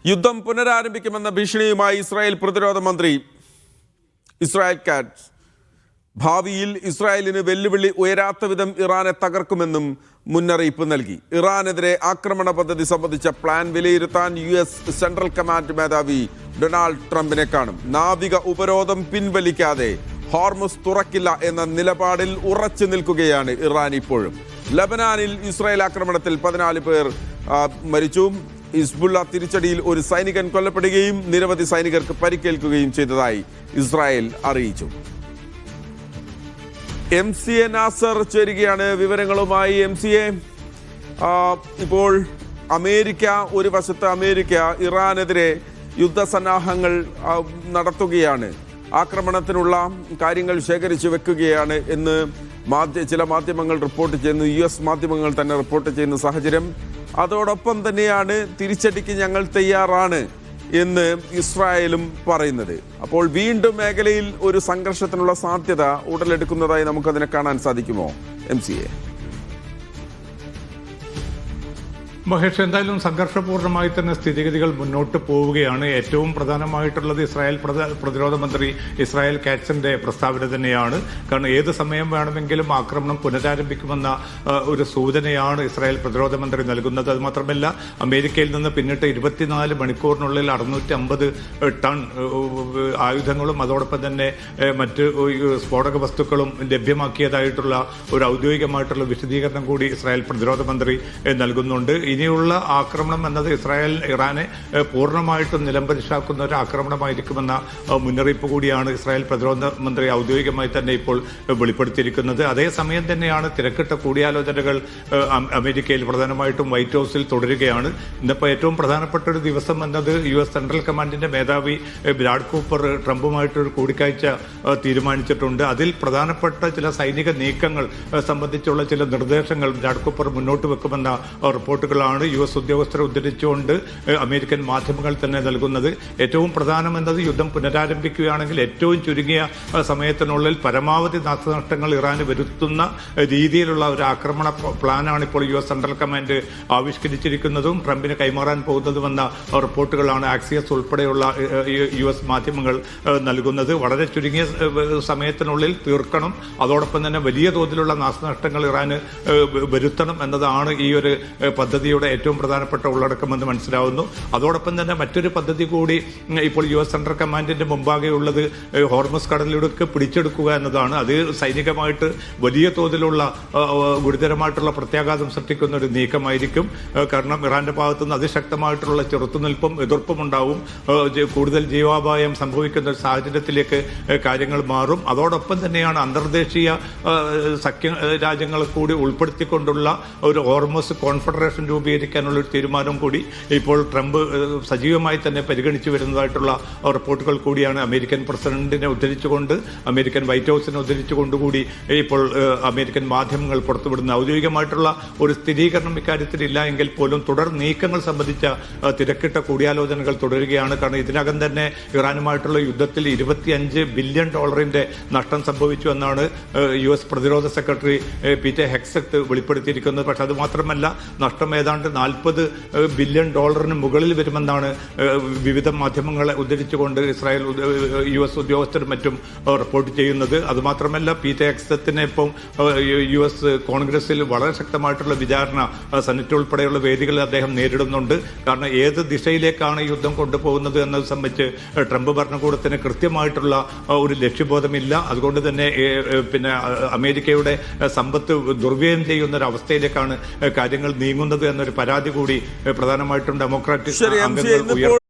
യുദ്ധം പുനരാരംഭിക്കുമെന്ന ഭീഷണിയുമായി ഇസ്രായേൽ പ്രതിരോധ മന്ത്രി ഇസ്രായേൽ കാറ്റ്സ് ഭാവിയിൽ ഇസ്രായേലിന് വെല്ലുവിളി ഉയരാത്ത വിധം ഇറാനെ തകർക്കുമെന്നും മുന്നറിയിപ്പ് നൽകി. ഇറാനെതിരെ ആക്രമണ പദ്ധതി സംബന്ധിച്ച പ്ലാൻ വിലയിരുത്താൻ US സെൻട്രൽ കമാൻഡ് മേധാവി ഡൊണാൾഡ് ട്രംപിനെ കാണും. നാവിക ഉപരോധം പിൻവലിക്കാതെ ഹോർമുസ് തുറക്കില്ല എന്ന നിലപാടിൽ ഉറച്ചു നിൽക്കുകയാണ് ഇറാൻ ഇപ്പോഴും. ലബനാനിൽ ഇസ്രായേൽ ആക്രമണത്തിൽ 14 പേർ മരിച്ചു. ഹിസ്ബുള്ള തിരിച്ചടിയിൽ ഒരു സൈനികൻ കൊല്ലപ്പെടുകയും നിരവധി സൈനികർക്ക് പരിക്കേൽക്കുകയും ചെയ്തതായി ഇസ്രായേൽ അറിയിച്ചു. MCA നാസർ ചേരുകയാണ് വിവരങ്ങളുമായി. MCA, ഇപ്പോൾ അമേരിക്ക ഒരു വശത്ത് ഇറാനെതിരെ യുദ്ധസന്നാഹങ്ങൾ നടത്തുകയാണ്, ആക്രമണത്തിനുള്ള കാര്യങ്ങൾ ശേഖരിച്ചു വെക്കുകയാണ് എന്ന് ചില മാധ്യമങ്ങൾ റിപ്പോർട്ട് ചെയ്യുന്നു. US മാധ്യമങ്ങൾ തന്നെ റിപ്പോർട്ട് ചെയ്യുന്ന സാഹചര്യം. അതോടൊപ്പം തന്നെയാണ് തിരിച്ചടിക്ക് ഞങ്ങൾ തയ്യാറാണ് എന്ന് ഇസ്രായേലും പറയുന്നത്. അപ്പോൾ വീണ്ടും മേഖലയിൽ ഒരു സംഘർഷത്തിനുള്ള സാധ്യത ഉടലെടുക്കുന്നതായി നമുക്കതിനെ കാണാൻ സാധിക്കുമോ MCA? മഹേഷ്, എന്തായാലും സംഘർഷപൂർണ്ണമായി തന്നെ സ്ഥിതിഗതികൾ മുന്നോട്ട് പോവുകയാണ്. ഏറ്റവും പ്രധാനമായിട്ടുള്ളത് ഇസ്രായേൽ പ്രതിരോധ മന്ത്രി ഇസ്രായേൽ കാറ്റ്സിന്റെ പ്രസ്താവന തന്നെയാണ്. കാരണം ഏത് സമയം വേണമെങ്കിലും ആക്രമണം പുനരാരംഭിക്കുമെന്ന ഒരു സൂചനയാണ് ഇസ്രായേൽ പ്രതിരോധ മന്ത്രി നൽകുന്നത്. അത് മാത്രമല്ല, അമേരിക്കയിൽ നിന്ന് പിന്നിട്ട് 24 മണിക്കൂറിനുള്ളിൽ 650 ടൺ ആയുധങ്ങളും അതോടൊപ്പം തന്നെ മറ്റ് സ്ഫോടക വസ്തുക്കളും ലഭ്യമാക്കിയതായിട്ടുള്ള ഒരു ഔദ്യോഗികമായിട്ടുള്ള വിശദീകരണം കൂടി ഇസ്രായേൽ പ്രതിരോധ മന്ത്രി നൽകുന്നുണ്ട്. ഇനിയുള്ള ആക്രമണം എന്നത് ഇറാനെ പൂർണ്ണമായിട്ടും നിലംപരിശാക്കുന്ന ഒരു ആക്രമണമായിരിക്കുമെന്ന മുന്നറിയിപ്പ് കൂടിയാണ് ഇസ്രായേൽ പ്രതിരോധ മന്ത്രി ഔദ്യോഗികമായി തന്നെ ഇപ്പോൾ വെളിപ്പെടുത്തിയിരിക്കുന്നത്. അതേസമയം തന്നെയാണ് തിരക്കിട്ട കൂടിയാലോചനകൾ അമേരിക്കയിൽ പ്രധാനമായിട്ടും വൈറ്റ് ഹൌസിൽ തുടരുകയാണ്. ഇന്നിപ്പോൾ ഏറ്റവും പ്രധാനപ്പെട്ട ഒരു ദിവസം എന്നത് US സെൻട്രൽ കമാൻഡിന്റെ മേധാവി ബ്രാഡ് കൂപ്പർ ട്രംപുമായിട്ടൊരു കൂടിക്കാഴ്ച തീരുമാനിച്ചിട്ടുണ്ട്. അതിൽ പ്രധാനപ്പെട്ട ചില സൈനിക നീക്കങ്ങൾ സംബന്ധിച്ചുള്ള ചില നിർദ്ദേശങ്ങൾ ബ്രാഡ് കൂപ്പർ മുന്നോട്ട് വെക്കുമെന്ന റിപ്പോർട്ടുകളാണ് US ഉദ്യോഗസ്ഥരെ ഉദ്ധരിച്ചുകൊണ്ട് അമേരിക്കൻ മാധ്യമങ്ങൾ തന്നെ നൽകുന്നത്. ഏറ്റവും പ്രധാനമെന്നത് യുദ്ധം പുനരാരംഭിക്കുകയാണെങ്കിൽ ഏറ്റവും ചുരുങ്ങിയ സമയത്തിനുള്ളിൽ പരമാവധി നാശനഷ്ടങ്ങൾ ഇറാന് വരുത്തുന്ന രീതിയിലുള്ള ഒരു ആക്രമണ പ്ലാനാണ് ഇപ്പോൾ US സെൻട്രൽ കമാൻഡ് ആവിഷ്കരിച്ചിരിക്കുന്നതും ട്രംപിന് കൈമാറാൻ പോകുന്നതുമെന്ന റിപ്പോർട്ടുകളാണ് ആക്സിയസ് ഉൾപ്പെടെയുള്ള US മാധ്യമങ്ങൾ നൽകുന്നത്. വളരെ ചുരുങ്ങിയ സമയത്തിനുള്ളിൽ തീർക്കണം, അതോടൊപ്പം തന്നെ വലിയ തോതിലുള്ള നാശനഷ്ടങ്ങൾ ഇറാന് വരുത്തണം എന്നതാണ് ഈ ഒരു പദ്ധതിയുടെ ഏറ്റവും പ്രധാനപ്പെട്ട ഉള്ളടക്കമെന്ന് മനസ്സിലാവുന്നു. അതോടൊപ്പം തന്നെ മറ്റൊരു പദ്ധതി കൂടി ഇപ്പോൾ US സെൻട്രൽ കമാൻഡിന്റെ മുമ്പാകെയുള്ളത് ഹോർമുസ് കടലിടുക്ക് പിടിച്ചെടുക്കുക എന്നതാണ്. അത് സൈനികമായിട്ട് വലിയ തോതിലുള്ള ഗുരുതരമായിട്ടുള്ള പ്രത്യാഘാതം സൃഷ്ടിക്കുന്ന ഒരു നീക്കമായിരിക്കും. കാരണം ഇറാന്റെ ഭാഗത്തുനിന്ന് അതിശക്തമായിട്ടുള്ള ചെറുത്തുനിൽപ്പും എതിർപ്പും ഉണ്ടാവും. കൂടുതൽ ജീവാപായം സംഭവിക്കുന്ന ഒരു സാഹചര്യത്തിലേക്ക് കാര്യങ്ങൾ മാറും. അതോടൊപ്പം തന്നെയാണ് അന്തർദേശീയ സഖ്യ രാജ്യങ്ങളെ കൂടി ഉൾപ്പെടുത്തിക്കൊണ്ടുള്ള ഒരു ഹോർമുസ് കോൺഫെഡറേഷൻ രൂപീകരിക്കാനുള്ള ഒരു തീരുമാനം കൂടി ഇപ്പോൾ ട്രംപ് സജീവമായി തന്നെ പരിഗണിച്ചു വരുന്നതായിട്ടുള്ള റിപ്പോർട്ടുകൾ കൂടിയാണ് അമേരിക്കൻ പ്രസിഡന്റിനെ ഉദ്ധരിച്ചുകൊണ്ട്, അമേരിക്കൻ വൈറ്റ് ഹൌസിനെ ഉദ്ധരിച്ചുകൊണ്ടുകൂടി ഇപ്പോൾ അമേരിക്കൻ മാധ്യമങ്ങൾ പുറത്തുവിടുന്ന ഔദ്യോഗികമായിട്ടുള്ള ഒരു സ്ഥിരീകരണം ഇക്കാര്യത്തിൽ ഇല്ല എങ്കിൽ പോലും തുടർ നീക്കങ്ങൾ സംബന്ധിച്ച തിരക്കിട്ട കൂടിയാലോചനകൾ തുടരുകയാണ്. കാരണം ഇതിനകം തന്നെ ഇറാനുമായിട്ടുള്ള യുദ്ധത്തിൽ $25 ബില്യൺ നഷ്ടം സംഭവിച്ചു എന്നാണ് US പ്രതിരോധ സെക്രട്ടറി പീറ്റർ ഹെക്സെറ്റ് വെളിപ്പെടുത്തിയിരിക്കുന്നത്. പക്ഷെ അത് മാത്രമല്ല, നഷ്ടം ഏതാണ്ട് $40 ബില്യൺ മുകളിൽ വരുമെന്നാണ് വിവിധ മാധ്യമങ്ങളെ ഉദ്ധരിച്ചുകൊണ്ട് ഇസ്രായേൽ US ഉദ്യോഗസ്ഥരും മറ്റും റിപ്പോർട്ട് ചെയ്യുന്നത്. അതുമാത്രമല്ല, പീറ്റർ ഹെക്സെറ്റിനെ ഇപ്പം US കോൺഗ്രസിൽ വളരെ ശക്തമായിട്ടുള്ള വിചാരണ സെനറ്റ് ഉൾപ്പെടെയുള്ള വേദികളിൽ അദ്ദേഹം നേരിടുന്നുണ്ട്. കാരണം ഏത് ദിശയിലേക്കാണ് യുദ്ധം കൊണ്ടുപോകുന്നത് എന്നത് സംബന്ധിച്ച് ട്രംപ് ഭരണകൂടത്തിന് കൃത്യമായിട്ടുള്ള ഒരു ലക്ഷ്യബോധമില്ല. അതുകൊണ്ട് തന്നെ അമേരിക്കയുടെ സമ്പത്ത് ദുർവ്യയം ചെയ്യുന്ന ഒരു അവസ്ഥയിലേക്കാണ് കാര്യങ്ങൾ നീങ്ങുന്നത് എന്നൊരു പരാതി കൂടി പ്രധാനമായിട്ടും ഡെമോക്രാറ്റിക് അംഗങ്ങൾ